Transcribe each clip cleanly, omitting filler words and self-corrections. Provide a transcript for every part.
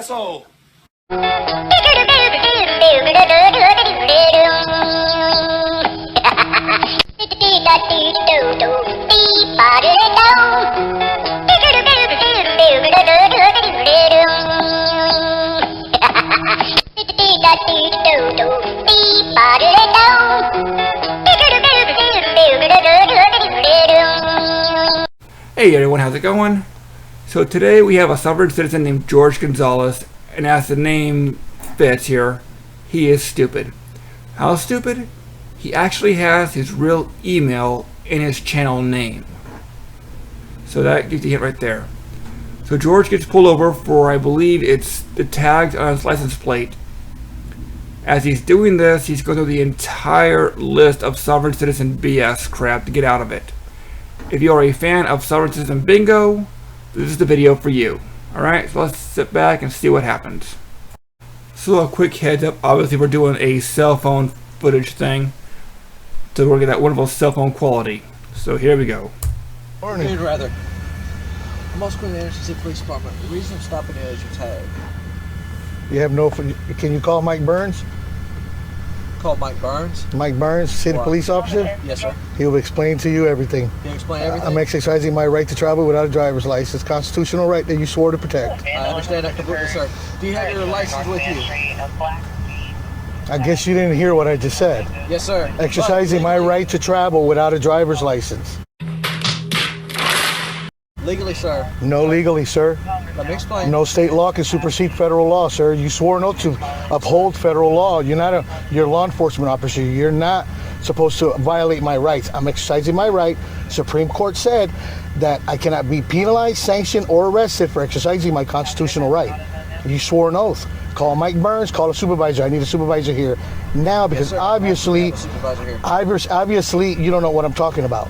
asshole. Hey everyone, how's it going? So today we have a sovereign citizen named George Gonzalez, and as the name fits here, he is stupid. How stupid? He actually has his real email in his channel name. So that gives you a hint right there. So George gets pulled over for, I believe it's the tags on his license plate. As he's doing this, he's going through the entire list of sovereign citizen BS crap to get out of it. If you are a fan of sovereign citizen bingo, this is the video for you. Alright, so let's sit back and see what happens. So a quick heads up, obviously we're doing a cell phone footage thing. So we're going to get that wonderful cell phone quality. So here we go. Morning. Rather. I'm also going to the Anderson City Police Department. The reason I'm stopping you is your tag. You have no... Can you call Mike Burns? Call Mike Burns? Mike Burns, city police officer? Yes, sir. He will explain to you everything. He'll explain everything? I'm exercising my right to travel without a driver's license, constitutional right that you swore to protect. I understand that completely, sir. Do you have your license with you? I guess you didn't hear what I just said. Yes, sir. Exercising my right to travel without a driver's license. Legally, sir. No legally, sir. Let me explain. No state law can supersede federal law, sir. You swore an oath to uphold federal law. You're a law enforcement officer. You're not supposed to violate my rights. I'm exercising my right. Supreme Court said that I cannot be penalized, sanctioned, or arrested for exercising my constitutional right. You swore an oath. Call Mike Burns, call a supervisor. I need a supervisor here now because Yes, obviously you don't know what I'm talking about.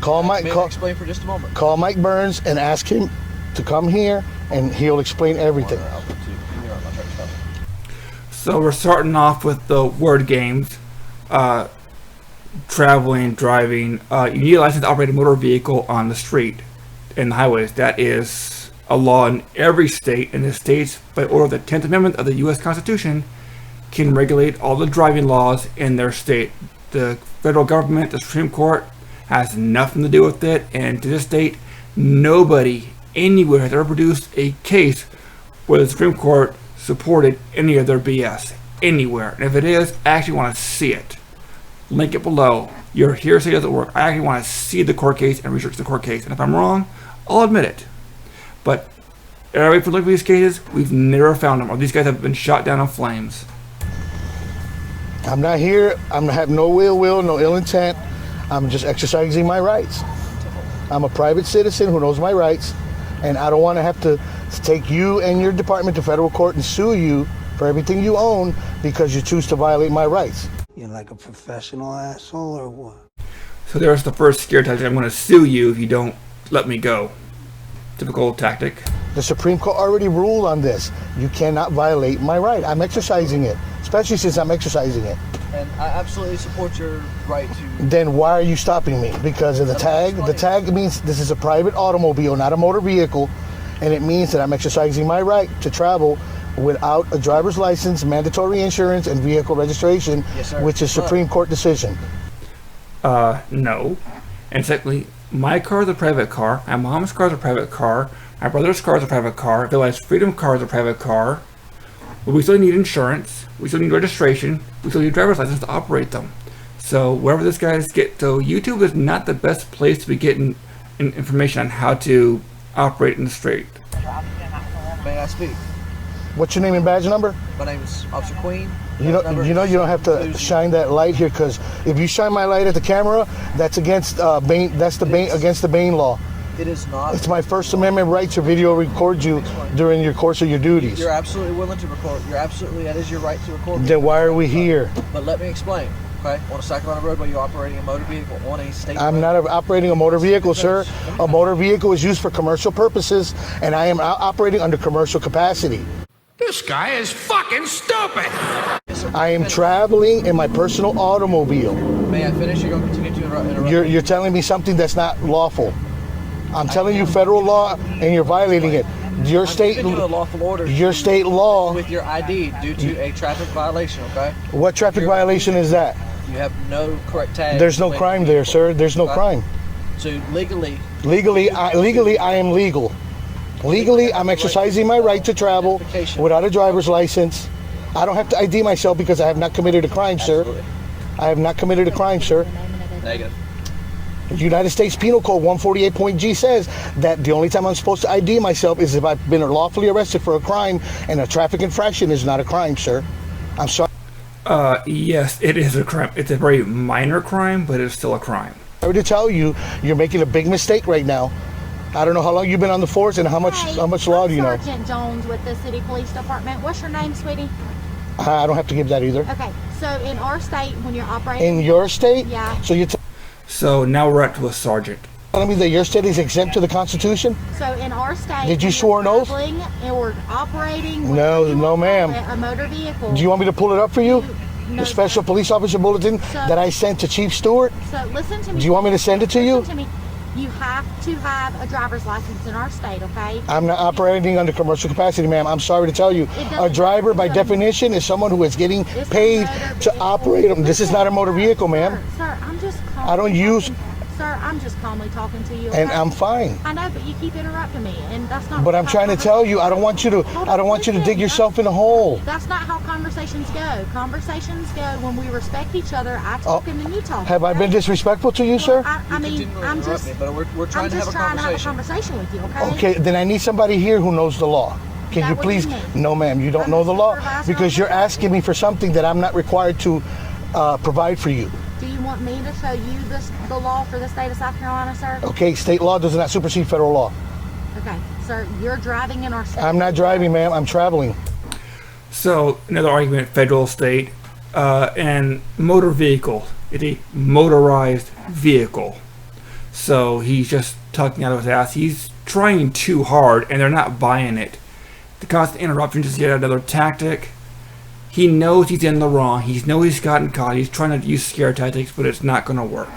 Explain for just a moment. Call Mike Burns and ask him to come here and he'll explain everything. So we're starting off with the word games. Traveling, driving. You need a license to operate a motor vehicle on the street and the highways. That is a law in every state, and the states, by order of the 10th Amendment of the U.S. Constitution, can regulate all the driving laws in their state. The federal government, the Supreme Court, has nothing to do with it, and to this date, nobody anywhere has ever produced a case where the Supreme Court supported any of their BS anywhere. And if it is, I actually want to see it. Link it below. Your hearsay doesn't work. I actually want to see the court case and research the court case. And if I'm wrong, I'll admit it. But every time we look at these cases, we've never found them, or these guys have been shot down in flames. I'm not here. I have no ill will, no ill intent. I'm just exercising my rights. I'm a private citizen who knows my rights, and I don't want to have to take you and your department to federal court and sue you for everything you own because you choose to violate my rights. You're like a professional asshole or what? So there's the first scare tactic. I'm going to sue you if you don't let me go. Typical tactic. The Supreme Court already ruled on this. You cannot violate my right. I'm exercising it, especially since I'm exercising it. And I absolutely support your right to... Then why are you stopping me? Because of the tag? The tag means this is a private automobile, not a motor vehicle, and it means that I'm exercising my right to travel without a driver's license, mandatory insurance, and vehicle registration, Yes, sir. which is Supreme Court decision. No. And secondly, my car is a private car, my mom's car is a private car, my brother's car is a private car, Village Freedom car is a private car. But we still need insurance, we still need registration, we still need a driver's license to operate them. So wherever this guys get, so YouTube is not the best place to be getting information on how to operate in the street. May I speak? What's your name and badge number? My name is Officer Queen. You know you don't have to shine that light here, because if you shine my light at the camera, that's against against the Bain law. It is not. It's my First Amendment right to video record you during your course of your duties. You're absolutely willing to record. That is your right to record. Then why are we here? But let me explain. Okay, on a Sacramento roadway, you're operating a motor vehicle on a state. I'm not operating a motor vehicle, sir. A motor vehicle is used for commercial purposes, and I am operating under commercial capacity. This guy is fucking stupid. I am traveling in my personal automobile. May I finish? You're going to continue to interrupt. You're telling me something that's not lawful. I'm telling you federal law, and you're violating it. Your I'm state, giving you a lawful order your state law. with your ID due to a traffic violation. Okay. What traffic violation is that? You have no correct tag. There's no with crime the there, vehicle. sir. There's no Okay? crime. So legally, Legally, I am legal. Legally, I'm exercising my right to travel without a driver's license. I don't have to ID myself because I have not committed a crime, sir. absolutely. I have not committed a crime, sir. Negative. United States Penal Code 148.G says that the only time I'm supposed to ID myself is if I've been lawfully arrested for a crime, and a traffic infraction is not a crime, sir. I'm sorry Yes, it is a crime. It's a very minor crime, but it's still a crime. to tell you, you're making a big mistake right now. I don't know how long you've been on the force and how much law do you know. Sergeant Jones with the City Police Department. What's your name, sweetie? I don't have to give that either. Okay, so in our state, when you're operating... In your state? Yeah. So you're So now we're up to a sergeant. telling me that your state is exempt to the Constitution? So in our state... Did you when swear an you're oath? traveling or operating... No, you no, ma'am. A motor vehicle... Do you want me to pull it up for you? No, The special sir. police officer bulletin that I sent to Chief Stewart? So listen to me. Do you want me to send it to you? Listen to me. You have to have a driver's license in our state, okay? I'm not operating under commercial capacity, ma'am. I'm sorry to tell you. doesn't- A driver, by it's a- definition, is someone who is getting It's a paid motor to vehicle. operate them. This is not a motor vehicle, ma'am. Sir, I'm just calmly I don't use- Sir, I'm just calmly talking to you, And okay? I'm fine. I know, but you keep interrupting me, and that's not... But I'm how trying to tell you, I don't want you to Listen, dig yourself in a hole. That's not how conversations go. Conversations go when we respect each other. I talk and then you talk. Have I been disrespectful to you, sir? I mean, Continually I'm interrupt just... me, but we're trying I'm to have just a trying to have a conversation. conversation with you, okay? Okay, then I need somebody here who knows the law. Can That you would be please? me. No, ma'am, you don't I'm know the the law supervisor because of you're the asking me for something that I'm not required to provide for you. Do you want me to show you the law for the state of South Carolina, sir? Okay, state law does not supersede federal law. Okay, sir, you're driving in our state. I'm not driving, ma'am. I'm traveling. So another argument, federal, state, and motor vehicle. It's a motorized vehicle. So he's just talking out of his ass. He's trying too hard, and they're not buying it. The constant interruption is yet another tactic. He knows he's in the wrong. He knows he's gotten caught. He's trying to use scare tactics, but it's not going to work.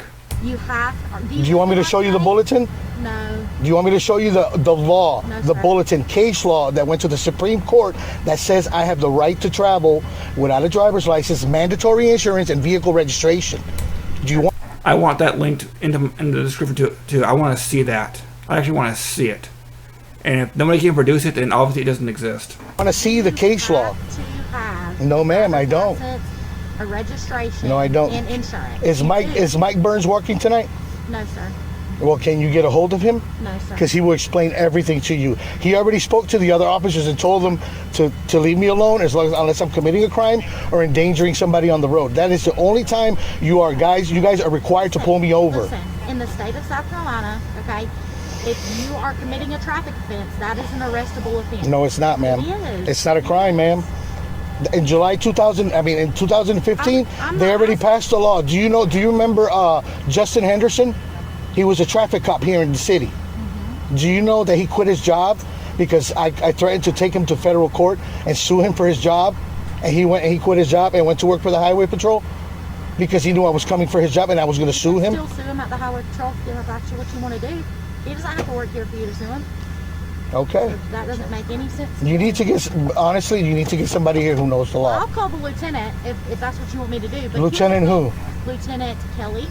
You have... Do you want me to show you the bulletin? No. Do you want me to show you the law, No, the sir. bulletin, case law that went to the Supreme Court that says I have the right to travel without a driver's license, mandatory insurance, and vehicle registration? Do you want I want that linked in the description too. I want to see that. I actually want to see it. And if nobody can produce it, then obviously it doesn't exist. to see the case law? To have No, ma'am, I don't. license, a registration, No, I don't. and insurance. Is You Mike do. is Mike Burns working tonight? No, sir. Well, can you get a hold of him? No, sir. Because he will explain everything to you. He already spoke to the other officers and told them to leave me alone unless I'm committing a crime or endangering somebody on the road. That is the only time you guys are required to pull me over. Listen, in the state of South Carolina, okay, if you are committing a traffic offense, that is an arrestable offense. No, it's not, ma'am. It is. It's not a crime, ma'am. In in 2015, I'm they not already asking- passed the law. Do you remember Justin Henderson? He was a traffic cop here in the city. Mm-hmm. Do you know that he quit his job because I threatened to take him to federal court and sue him for his job? And he quit his job and went to work for the Highway Patrol because he knew I was coming for his job and I was going to sue him. Still sue him at the Highway Patrol if that's what you want to do. He doesn't have to work here for you to sue him. Okay. So that doesn't make any sense. You need to get somebody here who knows the law. I'll call the lieutenant if that's what you want me to do. But Lieutenant who? Lieutenant Kelly.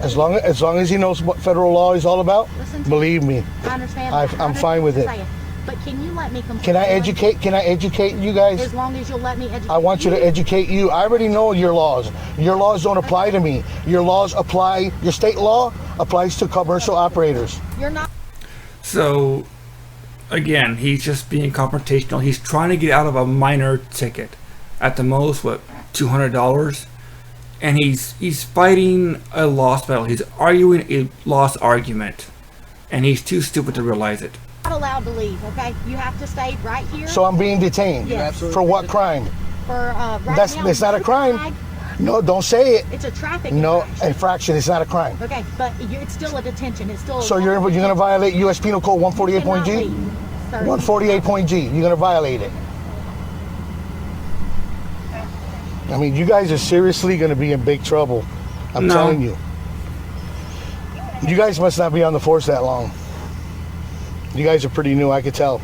As long as he knows what federal law is all about, Listen to believe me. I understand. I'm that. I understand fine with what it. you're saying. But can you let me complete? Can I educate you guys? As long as you'll let me educate. I want you to educate you. I already know your laws. Your laws don't apply to me. Your state law applies to commercial operators. You're not. So, again, he's just being confrontational. He's trying to get out of a minor ticket. At the most, what, $200? And he's fighting a lost battle. He's arguing a lost argument. And he's too stupid to realize it. Not allowed to leave. Okay, you have to stay right here. So I'm being detained. Yes. Absolutely. For what crime? For right That's now, it's not a crime. flag, No, don't say it. It's a traffic. No, infraction. infraction. It's not a crime. Okay, but it's still a detention. It's still. So you're going to violate U.S. Penal Code 148.G? 148.G. You're going to violate it. I mean, you guys are seriously going to be in big trouble. I'm No. telling you. You guys must not be on the force that long. You guys are pretty new, I could tell.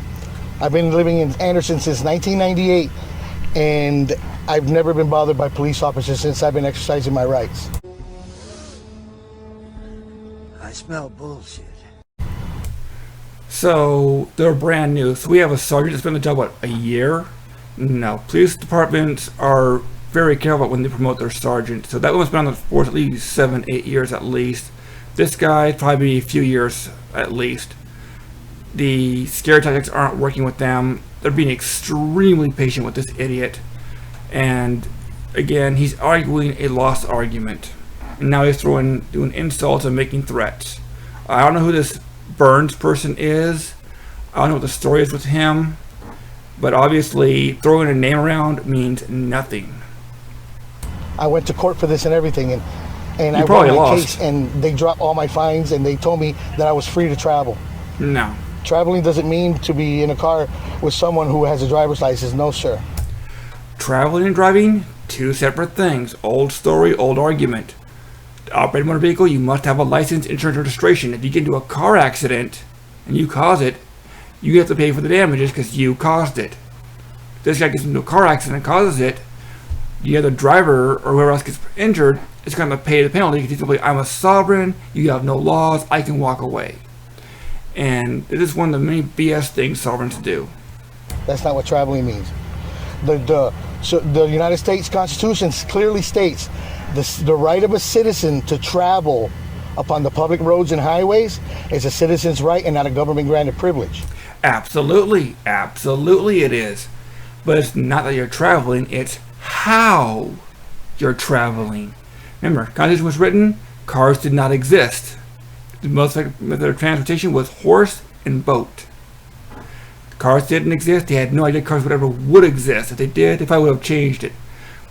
I've been living in Anderson since 1998, and I've never been bothered by police officers since I've been exercising my rights. I smell bullshit. So they're brand new. So we have a sergeant that's been in the job, what, a year? No. Police departments are very careful when they promote their sergeant. So that one's been on the force at least 7, 8 years at least. This guy, probably a few years at least. The scare tactics aren't working with them. They're being extremely patient with this idiot. And again, he's arguing a lost argument. And now he's doing insults and making threats. I don't know who this Burns person is. I don't know what the story is with him. But obviously, throwing a name around means nothing. I went to court for this and everything, and I probably won my lost. case, and they dropped all my fines, and they told me that I was free to travel. No. Traveling doesn't mean to be in a car with someone who has a driver's license. No, sir. Traveling and driving, two separate things. Old story, old argument. To operate a motor vehicle, you must have a license, insurance, registration. If you get into a car accident and you cause it, you have to pay for the damages because you caused it. This guy gets into a car accident and causes it. The other driver or whoever else gets injured is going to pay the penalty because he's going to be, I'm a sovereign, you have no laws, I can walk away. And it is one of the many BS things sovereigns do. That's not what traveling means. The United States Constitution clearly states the right of a citizen to travel upon the public roads and highways is a citizen's right and not a government-granted privilege. Absolutely, absolutely it is. But it's not that you're traveling, it's how you're traveling. Remember, Constitution was written, cars did not exist. The most effective method of transportation was horse and boat. Cars didn't exist, they had no idea cars would ever would exist. If they did, they probably would have changed it.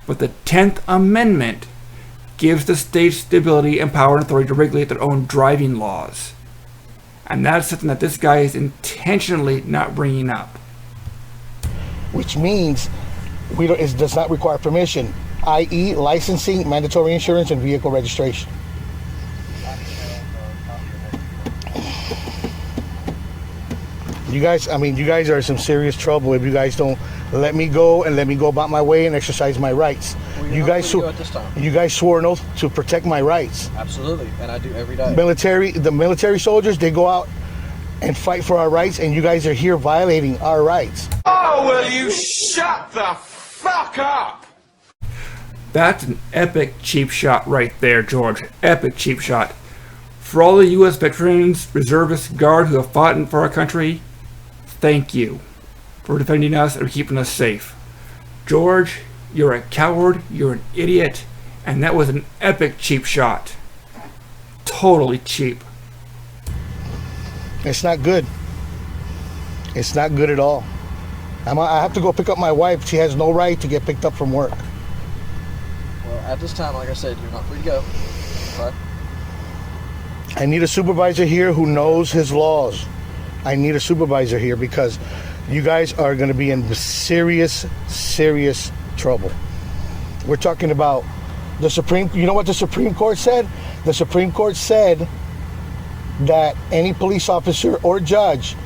But the 10th Amendment gives the states the ability and power and authority to regulate their own driving laws. And that's something that this guy is intentionally not bringing up. Which means it does not require permission, i.e. licensing, mandatory insurance, and vehicle registration. You guys are in some serious trouble if you guys don't let me go and let me go about my way and exercise my rights. Well, you guys swore an oath to protect my rights. Absolutely, and I do every day. The military soldiers, they go out and fight for our rights, and you guys are here violating our rights. Oh, will you shut the fuck up? That's an epic cheap shot right there, George. Epic cheap shot. For all the U.S. veterans, reservists, guard who have fought for our country, thank you for defending us and keeping us safe. George, you're a coward, you're an idiot, and that was an epic cheap shot. Totally cheap. It's not good. It's not good at all. I have to go pick up my wife. She has no right to get picked up from work. Well, at this time, like I said, you're not free to go. Okay? I need a supervisor here who knows his laws. I need a supervisor here because you guys are going to be in serious, serious trouble. We're talking about you know what the Supreme Court said? The Supreme Court said that any police officer or judge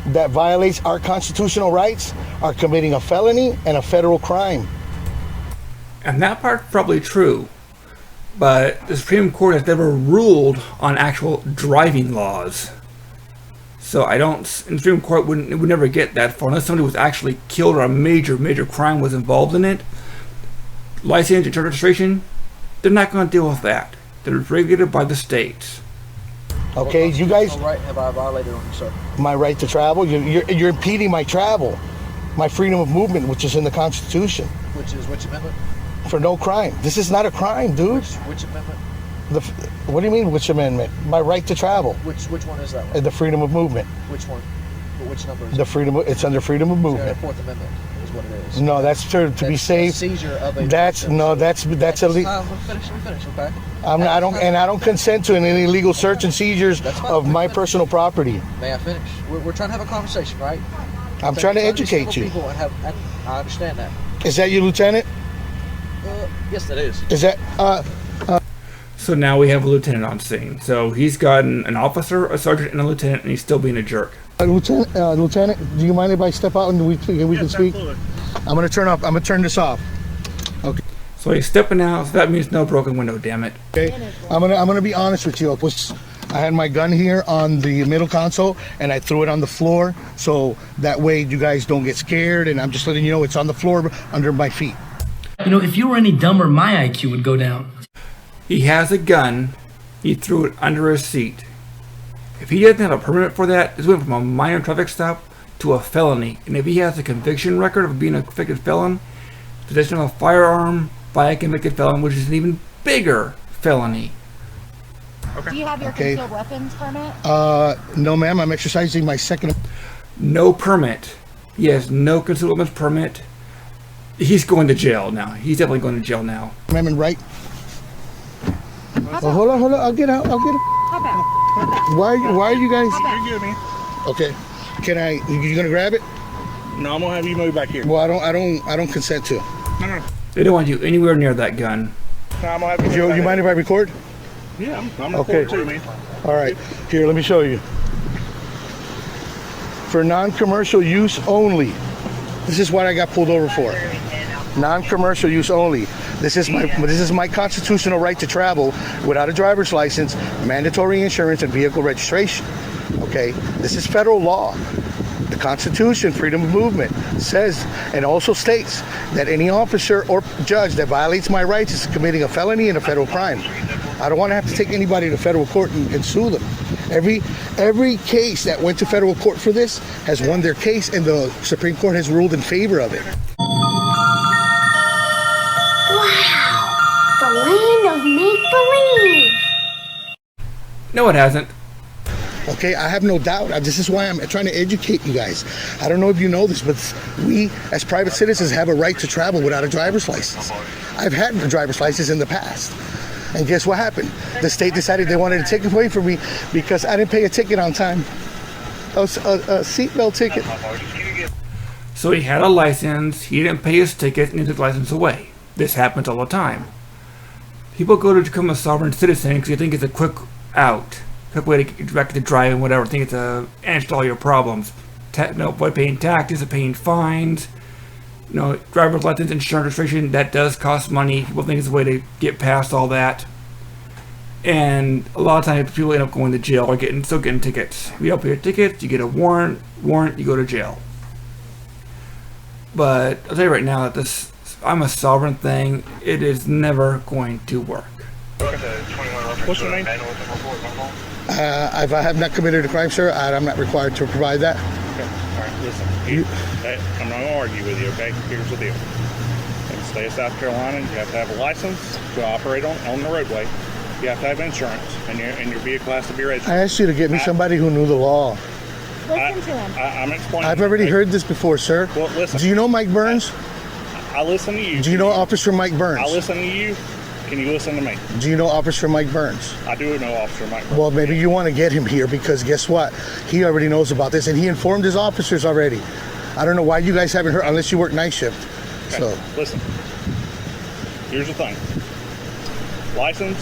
that violates our constitutional rights are committing a felony and a federal crime. And that part's probably true. But the Supreme Court has never ruled on actual driving laws. So and the Supreme Court would never get that far unless somebody was actually killed or a major crime was involved in it. License and registration, they're not going to deal with that. They're regulated by the states. Okay, you guys. What right have I violated on you, sir? My right to travel. You're impeding my travel, my freedom of movement, which is in the Constitution. Which is which amendment? For no crime. This is not a crime, dude. Which amendment? What do you mean, which amendment? My right to travel. Which one is that one? The freedom of movement. Which one? Which number is It's under freedom of the movement. Fourth Amendment is what it is. No, that's to be safe. Seizure of a That's illegal. Let me finish, okay? I don't consent to any illegal search and seizures of my personal property. May I finish? We're trying to have a conversation, right? I'm trying to educate you. I understand that. Is that your lieutenant? Yes, that is. Is that So now we have a lieutenant on scene. So he's gotten an officer, a sergeant, and a lieutenant, and he's still being a jerk. Lieutenant, do you mind if I step out and we can speak? Absolutely. I'm gonna turn this off. Okay. So he's stepping out, so that means no broken window, damn it. Okay. I'm gonna be honest with you. I had my gun here on the middle console and I threw it on the floor so that way you guys don't get scared, and I'm just letting you know it's on the floor under my feet. You know, if you were any dumber, my IQ would go down. He has a gun, he threw it under his seat. If he doesn't have a permit for that, this went from a minor traffic stop to a felony. And if he has a conviction record of being a convicted felon, possession of a firearm by a convicted felon, which is an even bigger felony. Do you have your Okay. concealed weapons permit? No ma'am, I'm exercising my second. No permit. He has no concealed weapons permit. He's going to jail now. He's definitely going to jail now. Amendment right. Oh, hold on, I'll get out. Hop out. Why are you guys? You're good, man. Okay. You gonna grab it? No, I'm gonna have you move back here. Well, I don't consent to. No. They don't want you anywhere near that gun. No, I'm gonna have you move You back mind if I record? here. Yeah, I'm Okay. recording too, man. All right. Here, let me show you. For non-commercial use only. This is what I got pulled over for. Non-commercial use only. This is my constitutional right to travel without a driver's license, mandatory insurance, and vehicle registration. Okay? This is federal law. The Constitution, freedom of movement, says and also states that any officer or judge that violates my rights is committing a felony and a federal crime. I don't want to have to take anybody to federal court and sue them. Every case that went to federal court for this has won their case, and the Supreme Court has ruled in favor of it. Wow, the land of make-believe. No, it hasn't. Okay, I have no doubt. This is why I'm trying to educate you guys. I don't know if you know this, but we as private citizens have a right to travel without a driver's license. I've had a driver's license in the past. And guess what happened? The state decided they wanted to take it away from me because I didn't pay a ticket on time. A seatbelt ticket. So he had a license, he didn't pay his ticket, and he took the license away. This happens all the time. People go to become a sovereign citizen because they think it's a quick out. Quick way to get back to driving, whatever. Think it's a answer to all your problems. No, avoid paying taxes, paying fines. Driver's license, insurance registration, that does cost money. People think it's a way to get past all that. And a lot of times people end up going to jail or still getting tickets. If you don't pay your tickets, you get a warrant, you go to jail. But I'll tell you right now that I'm a sovereign thing, it is never going to work. What's your name? If I have not committed a crime, sir, I'm not required to provide that. Okay. All right. Listen, I'm not gonna argue with you. Okay. Here's the deal. In the state of South Carolina, you have to have a license to operate on the roadway. You have to have insurance, and your vehicle has to be registered. I asked you to get me somebody who knew the law. Listen to him. I'm explaining. I've already heard this before, sir. Well, listen. Do you know Mike Burns? I listen to you. Do you know Officer Mike Burns? I listen to you. Can you listen to me? Do you know Officer Mike Burns? I do know Officer Mike Burns. Well, maybe you want to get him here because guess what? He already knows about this and he informed his officers already. I don't know why you guys haven't heard unless you work night shift. Okay. So listen. Here's the thing. License,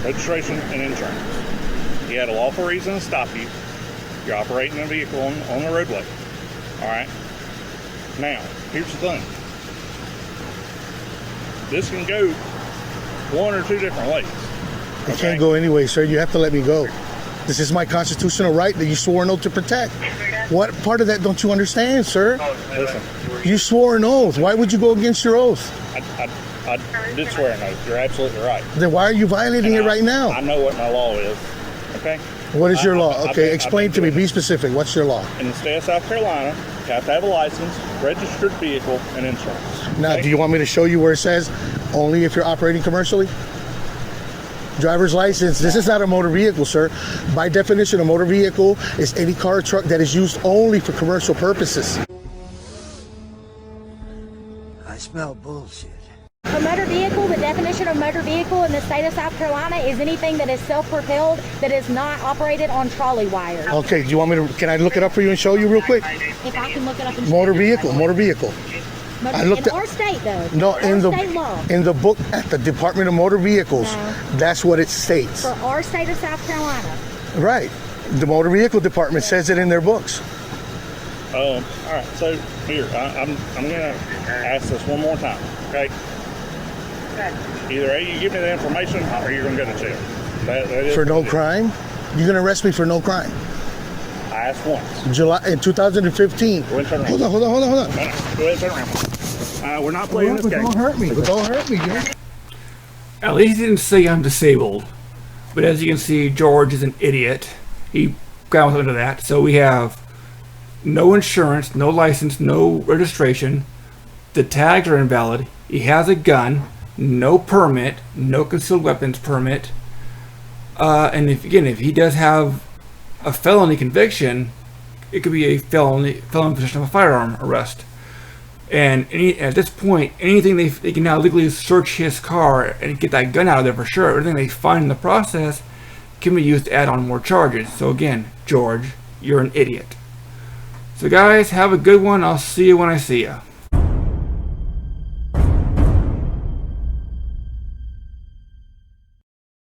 registration, and insurance. He had a lawful reason to stop you. You're operating a vehicle on the roadway. All right. Now, here's the thing. This can go one or two different ways. I can't go anyway, sir. You have to let me go. This is my constitutional right that you swore an oath to protect. What part of that don't you understand, sir? Listen, You swore an oath. Why would you go against your oath? I did swear an oath. You're absolutely right. Then why are you violating it right now? I know what my law is. Okay? What is your law? I've Okay, been explain to me. doing Be specific. What's your law? In the state of South Carolina, you have to have a license, registered vehicle, and insurance. Now, Okay? do you want me to show you where it says only if you're operating commercially? Driver's license. This is not a motor vehicle, sir. By definition, a motor vehicle is any car or truck that is used only for commercial purposes. I smell bullshit. A motor vehicle, the definition of motor vehicle in the state of South Carolina is anything that is self-propelled that is not operated on trolley wires. Okay, do you want me to, can I look it up for you and show you real quick? If I can look it up and Motor vehicle. I looked in at- our state though. No, in our state law. the book at the Department of Motor Vehicles, No. that's what it states. For our state of South Carolina. Right. The Motor Vehicle Department says it in their books. All right. So here, I'm gonna ask this one more time. Okay. Either A, you give me the information, or you're gonna go to jail. That is For no crime? You're gonna arrest me for no crime? I asked once. July in 2015. Go ahead and turn around. Hold on. No, go ahead and turn around. We're not playing this game. Don't hurt me. Don't hurt me, dude. At least he didn't say I'm disabled. But as you can see, George is an idiot. He got into that. So we have no insurance, no license, no registration. The tags are invalid. He has a gun, no permit, no concealed weapons permit. And if he does have a felony conviction, it could be a felon possession of a firearm arrest. And at this point, anything they can now legally search his car and get that gun out of there for sure. Everything they find in the process can be used to add on more charges. So again, George, you're an idiot. So guys, have a good one. I'll see you when I see you.